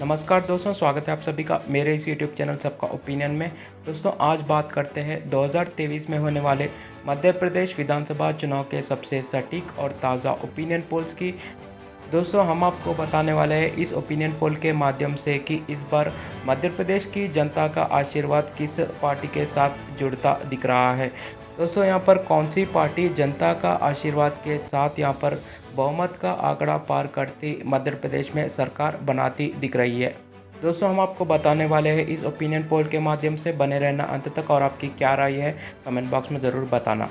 नमस्कार दोस्तों, स्वागत है आप सभी का मेरे इस यूट्यूब चैनल सबका ओपिनियन में। दोस्तों आज बात करते हैं 2023 में होने वाले मध्य प्रदेश विधानसभा चुनाव के सबसे सटीक और ताज़ा ओपिनियन पोल्स की। दोस्तों हम आपको बताने वाले हैं इस ओपिनियन पोल के माध्यम से कि इस बार मध्य प्रदेश की जनता का आशीर्वाद किस पार्टी के साथ जुड़ता दिख रहा है। दोस्तों यहाँ पर कौन सी पार्टी जनता का आशीर्वाद के साथ यहाँ पर बहुमत का आंकड़ा पार करती मध्य प्रदेश में सरकार बनाती दिख रही है। दोस्तों हम आपको बताने वाले हैं इस ओपिनियन पोल के माध्यम से, बने रहना अंत तक और आपकी क्या राय है कमेंट बॉक्स में ज़रूर बताना।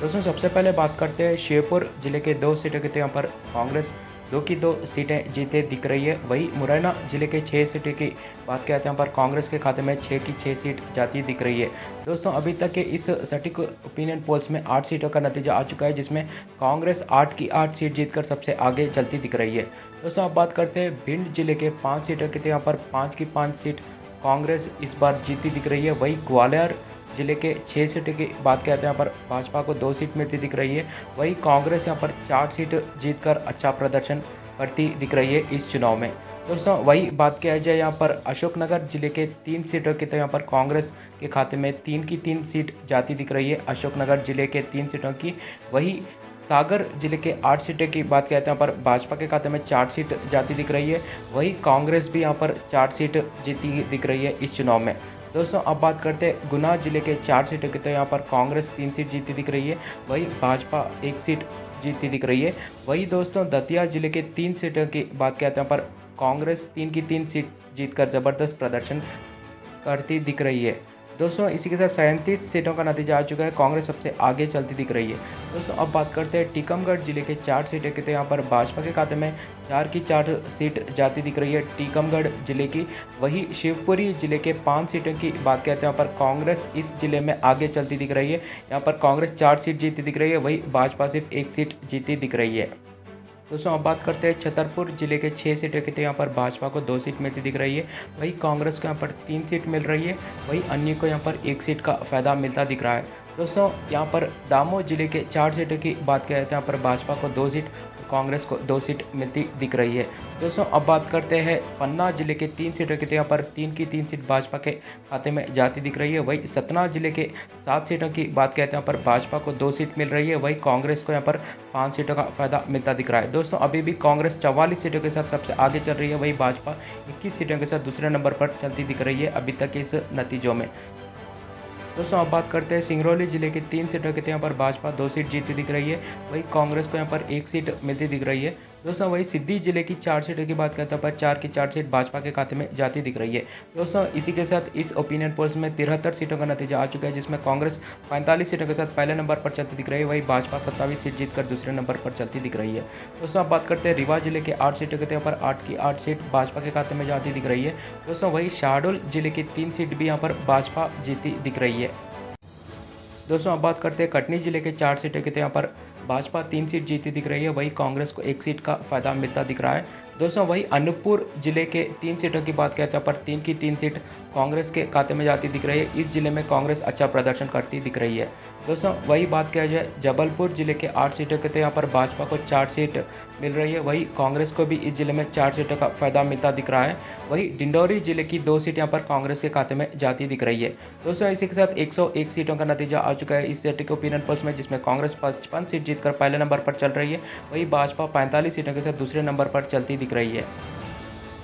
दोस्तों सबसे पहले बात करते हैं श्योपुर जिले के 2 सीटों की, तो यहाँ पर कांग्रेस 2 की 2 सीटें जीते दिख रही है। वही मुरैना जिले के 6 सीटों की बात किया जाए, यहाँ पर कांग्रेस के खाते में 6 की 6 सीट जाती दिख रही है। दोस्तों अभी तक के इस सटीक ओपिनियन पोल्स में 8 सीटों का नतीजा आ चुका है, जिसमें कांग्रेस 8 की 8 सीट जीतकर सबसे आगे चलती दिख रही है। दोस्तों अब बात करते हैं भिंड जिले के 5 सीटों की, तो यहाँ पर 5 की 5 सीट कांग्रेस इस बार जीती दिख रही है। वही ग्वालियर जिले के 6 सीट की बात करते हैं, यहाँ पर भाजपा को 2 सीट मिलती दिख रही है। वही कांग्रेस यहाँ पर 4 सीट जीतकर अच्छा प्रदर्शन करती दिख रही है इस चुनाव में। दोस्तों वही बात किया जाए यहाँ पर अशोकनगर जिले के 3 सीटों की, तो यहाँ पर कांग्रेस के खाते में 3 की 3 सीट जाती दिख रही है अशोकनगर जिले के 3 सीटों की। वही सागर जिले के 8 सीटों की बात करते हैं, यहाँ पर भाजपा के खाते में 4 सीट जाती दिख रही है। वही कांग्रेस भी यहाँ पर 4 सीट जीती दिख रही है इस चुनाव में। दोस्तों अब बात करते हैं गुना जिले के 4 सीटों की, तो यहाँ पर कांग्रेस 3 सीट जीती दिख रही है। वही भाजपा 1 सीट जीती दिख रही है। वही दोस्तों दतिया जिले के 3 सीटों की बात करते हैं, यहाँ पर कांग्रेस 3 की 3 सीट जीतकर ज़बरदस्त प्रदर्शन करती दिख रही है। दोस्तों इसी के साथ 37 सीटों का नतीजा आ चुका है, कांग्रेस सबसे आगे चलती दिख रही है। दोस्तों अब बात करते हैं टीकमगढ़ जिले के 4 सीटें की, तो यहाँ पर भाजपा के खाते में 4 की 4 सीट जाती दिख रही है टीकमगढ़ जिले की। वही शिवपुरी जिले के 5 सीटों की बात करते हैं, यहाँ पर कांग्रेस इस जिले में आगे चलती दिख रही है। यहाँ पर कांग्रेस 4 सीट जीती दिख रही है, वही भाजपा सिर्फ 1 सीट जीती दिख रही है। दोस्तों अब बात करते हैं छतरपुर जिले के 6 सीटों की, तो यहाँ पर भाजपा को 2 सीट मिलती दिख रही है। वही कांग्रेस को यहाँ पर 3 सीट मिल रही है। वही अन्य को यहाँ पर 1 सीट का फायदा मिलता दिख रहा है। दोस्तों यहाँ पर दामोह जिले के 4 सीटों की बात किया जाए, तो यहाँ पर भाजपा को 2 सीट, कांग्रेस को 2 सीट मिलती दिख रही है। दोस्तों अब बात करते हैं पन्ना जिले के 3 सीटों की, तो यहाँ पर 3 की 3 सीट भाजपा के खाते में जाती दिख रही है। वही सतना जिले के 7 सीटों की बात कहते हैं, यहाँ पर भाजपा को 2 सीट मिल रही है। वही कांग्रेस को यहाँ पर 5 सीटों का फायदा मिलता दिख रहा है। दोस्तों अभी भी कांग्रेस 44 सीटों के साथ सबसे आगे चल रही है। वही भाजपा 21 सीटों के साथ दूसरे नंबर पर चलती दिख रही है अभी तक के इस नतीजों में। दोस्तों अब बात करते हैं सिंगरौली जिले के 3 सीटों के, यहाँ पर भाजपा 2 सीट जीती दिख रही है। वही कांग्रेस को यहाँ पर 1 सीट मिलती दिख रही है। दोस्तों वही सिद्दी जिले की 4 सीटों की बात करते हैं, पर 4 की 4 सीट भाजपा के खाते में जाती दिख रही है। दोस्तों इसी के साथ इस ओपिनियन पोल्स में 73 सीटों का नतीजा आ चुका है, जिसमें कांग्रेस 45 सीटों के साथ पहले नंबर पर चलती दिख रही है। वही भाजपा 27 सीट जीतकर दूसरे नंबर पर चलती दिख रही है। दोस्तों अब बात करते हैं रीवा जिले के 8 सीटों के, यहाँ पर 8 की 8 सीट भाजपा के खाते में जाती दिख रही है। दोस्तों वही शहडोल जिले की 3 सीट भी यहाँ पर भाजपा जीती दिख रही है। दोस्तों अब बात करते हैं कटनी जिले के 4 सीटें की, तो यहाँ पर भाजपा 3 सीट जीती दिख रही है। वही कांग्रेस को 1 सीट का फायदा मिलता दिख रहा है। दोस्तों वही अनूपपुर जिले के 3 सीटों की बात करते हैं, पर 3 की 3 सीट कांग्रेस के खाते में जाती दिख रही है। इस जिले में कांग्रेस अच्छा प्रदर्शन करती दिख रही है। दोस्तों वही बात किया जाए जबलपुर जिले के 8 सीटों के, तो यहाँ पर भाजपा को 4 सीट मिल रही है। वही कांग्रेस को भी इस जिले में 4 सीटों का फायदा मिलता दिख रहा है। वही डिंडौरी जिले की 2 सीट यहाँ पर कांग्रेस के खाते में जाती दिख रही है। दोस्तों इसी के साथ 101 सीटों का नतीजा आ चुका है इस सटीक ओपिनियन पोल्स में, जिसमें कांग्रेस 55 सीट जीतकर पहले नंबर पर चल रही है। वही भाजपा 45 सीटों के साथ दूसरे नंबर पर चलती दिख रही है।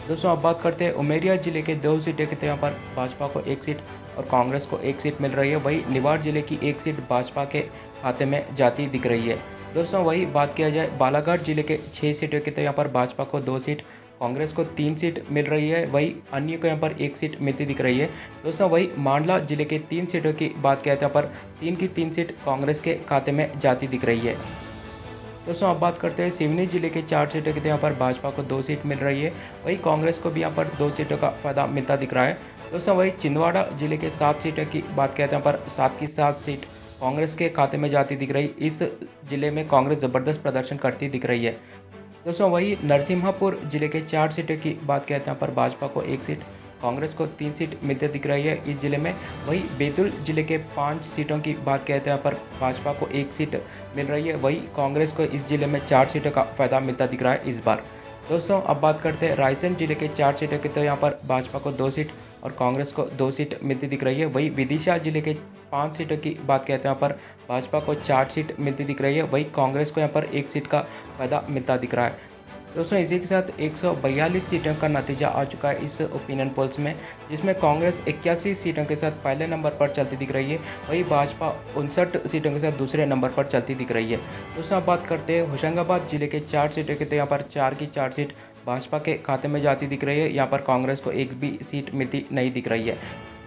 दोस्तों अब बात करते हैं उमेरिया जिले के 2 सीटें की, तो यहाँ पर भाजपा को 1 सीट और कांग्रेस को 1 सीट मिल रही है। वही निवाड़ जिले की 1 सीट भाजपा के खाते में जाती दिख रही है। दोस्तों वही बात किया जाए बालाघाट जिले के 6 सीटों की, तो यहाँ पर भाजपा को 2 सीट, कांग्रेस को 3 सीट मिल रही है। वही अन्य को यहाँ पर 1 सीट मिलती दिख रही है। दोस्तों वही मांडला जिले के 3 सीटों की बात किया जाए, यहाँ पर 3 की 3 सीट कांग्रेस के खाते में जाती दिख रही है। दोस्तों अब बात करते हैं सिवनी जिले के 4 सीटों की, तो यहाँ पर भाजपा को 2 सीट मिल रही है। वही कांग्रेस को भी यहाँ पर 2 सीटों का फायदा मिलता दिख रहा है। दोस्तों वही छिंदवाड़ा जिले के 7 सीटों की बात कहते हैं, यहाँ पर 7 की 7 सीट कांग्रेस के खाते में जाती दिख रही। इस जिले में कांग्रेस ज़बरदस्त प्रदर्शन करती दिख रही है। दोस्तों वही नरसिम्हापुर जिले के 4 सीटों की बात कहते हैं, यहाँ पर भाजपा को 1 सीट, कांग्रेस को 3 सीट मिलते दिख रही है इस जिले में। वही बैतूल जिले के 5 सीटों की बात कहते हैं, पर भाजपा को 1 सीट मिल रही है। वही कांग्रेस को इस जिले में 4 सीटों का फायदा मिलता दिख रहा है इस बार। दोस्तों अब बात करते हैं रायसेन जिले के 4 सीटों की। तो यहाँ पर भाजपा को 2 सीट और कांग्रेस को 2 सीट मिलती दिख रही है। वहीं विदिशा जिले के 5 सीटों की बात कहते हैं, यहाँ पर भाजपा को 4 सीट मिलती दिख रही है। वहीं कांग्रेस को यहाँ पर 1 सीट का फायदा मिलता दिख रहा है। दोस्तों इसी के साथ 142 सीटों का नतीजा आ चुका है इस ओपिनियन पोल्स में, जिसमें कांग्रेस 81 सीटों के साथ पहले नंबर पर चलती दिख रही है। वहीं भाजपा 59 सीटों के साथ दूसरे नंबर पर चलती दिख रही है। दोस्तों अब बात करते हैं होशंगाबाद जिले के 4 सीटों की। तो यहाँ पर 4 की 4 सीट भाजपा के खाते में जाती दिख रही है। यहाँ पर कांग्रेस को एक भी सीट मिलती नहीं दिख रही है।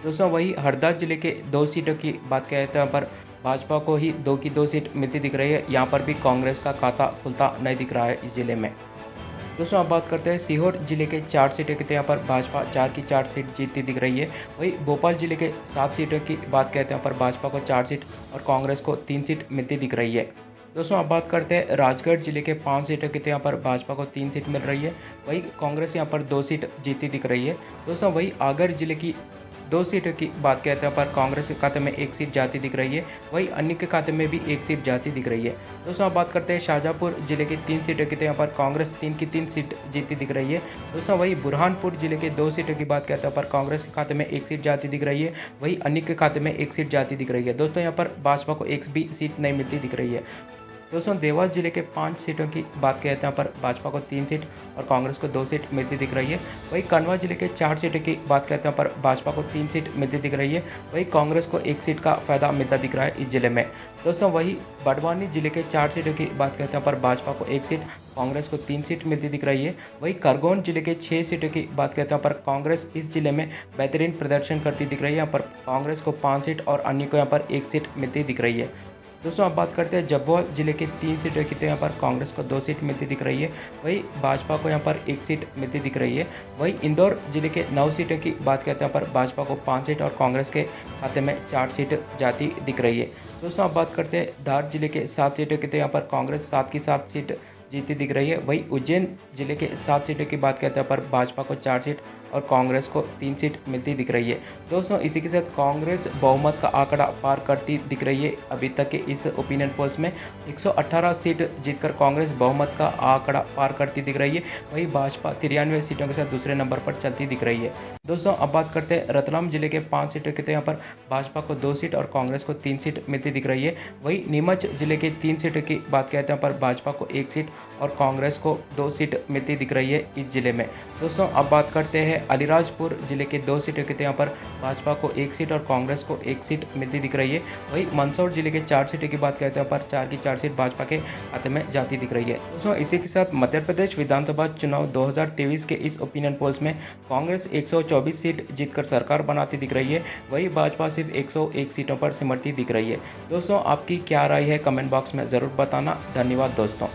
दोस्तों वही हरदा जिले के 2 सीटों की बात करें तो यहाँ पर भाजपा को ही 2 की 2 सीट मिलती दिख रही है। यहाँ पर भी कांग्रेस का खाता खुलता नहीं दिख रहा है इस जिले में। दोस्तों अब बात करते हैं सीहोर जिले के 4 सीटें की। तो यहाँ पर भाजपा 4 की 4 सीट जीतती दिख रही है। वहीं भोपाल जिले के 7 सीटों की बात कहते हैं, यहाँ पर भाजपा को 4 सीट और कांग्रेस को 3 सीट मिलती दिख रही है। दोस्तों अब बात करते हैं राजगढ़ जिले के 5 सीटों की। तो यहाँ पर भाजपा को 3 सीट मिल रही है। वहीं कांग्रेस यहाँ पर 2 सीट जीतती दिख रही है। दोस्तों वहीं आगर जिले की 2 सीटों की बात कहते हैं, पर कांग्रेस के खाते में 1 सीट जाती दिख रही है। वहीं अन्य के खाते में भी 1 सीट जाती दिख रही है। दोस्तों अब बात करते हैं शाहजहाँपुर जिले के 3 सीटों की। तो यहाँ पर कांग्रेस 3 की 3 सीट जीती दिख रही है। दोस्तों वहीं बुरहानपुर जिले के 2 सीटों की बात कहते हैं, पर कांग्रेस के खाते में 1 सीट जाती दिख रही है। वहीं अन्य के खाते में 1 सीट जाती दिख रही है। दोस्तों यहाँ पर भाजपा को 1 भी सीट नहीं मिलती दिख रही है। दोस्तों देवास जिले के 5 सीटों की बात कहते हैं, पर भाजपा को 3 सीट और कांग्रेस को 2 सीट मिलती दिख रही है। वहीं खंडवा जिले के 4 सीटों की बात कहते हैं, पर भाजपा को 3 सीट मिलती दिख रही है। वहीं कांग्रेस को 1 सीट का फायदा मिलता दिख रहा है इस जिले में। दोस्तों वहीं बड़वानी जिले के 4 सीटों की बात कहते हैं, पर भाजपा को 1 सीट, कांग्रेस को 3 सीट मिलती दिख रही है। वहीं खरगोन जिले के 6 सीटों की बात कहते हैं, पर कांग्रेस इस जिले में बेहतरीन प्रदर्शन करती दिख रही है। यहाँ पर कांग्रेस को 5 सीट और अन्य को यहाँ पर 1 सीट मिलती दिख रही है। दोस्तों अब बात करते हैं झाबुआ जिले के 3 सीटों की। तो यहाँ पर कांग्रेस को 2 सीट मिलती दिख रही है। वहीं भाजपा को यहाँ पर 1 सीट मिलती दिख रही है। वहीं इंदौर जिले के 9 सीटों की बात करते हैं, पर भाजपा को 5 सीट और कांग्रेस के खाते में 4 सीट जाती दिख रही है। दोस्तों अब बात करते हैं धार जिले के 7 सीटों की। तो यहाँ पर कांग्रेस 7 की 7 सीट जीती दिख रही है। वहीं उज्जैन जिले के 7 सीटों की बात करते हैं, पर भाजपा को 4 सीट और कांग्रेस को 3 सीट मिलती दिख रही है। दोस्तों इसी के साथ कांग्रेस बहुमत का आंकड़ा पार करती दिख रही है। अभी तक के इस ओपिनियन पोल्स में 118 सीट जीतकर कांग्रेस बहुमत का आंकड़ा पार करती दिख रही है। वहीं भाजपा 93 सीटों के साथ दूसरे नंबर पर चलती दिख रही है। दोस्तों अब बात करते हैं रतलाम जिले के 5 सीटों की। तो यहाँ पर भाजपा को 2 सीट और कांग्रेस को 3 सीट मिलती दिख रही है। वहीं नीमच जिले के 3 सीटों की बात कहते हैं, पर भाजपा को 1 सीट और कांग्रेस को 2 सीट मिलती दिख रही है इस जिले में। दोस्तों अब बात करते हैं अलीराजपुर जिले के 2 सीटों की। तो यहाँ पर भाजपा को 1 सीट और कांग्रेस को 1 सीट मिलती दिख रही है। वहीं मंदसौर जिले के 4 सीटों की बात कहते हैं, पर 4 की 4 सीट भाजपा के खाते में जाती दिख रही है। दोस्तों इसी के साथ मध्य प्रदेश विधानसभा चुनाव 2023 के इस ओपिनियन पोल्स में कांग्रेस 124 सीट जीतकर सरकार बनाती दिख रही है। वहीं भाजपा सिर्फ 101 सीटों पर सिमरती दिख रही है। दोस्तों आपकी क्या राय है, कमेंट बॉक्स में ज़रूर बताना। धन्यवाद दोस्तों।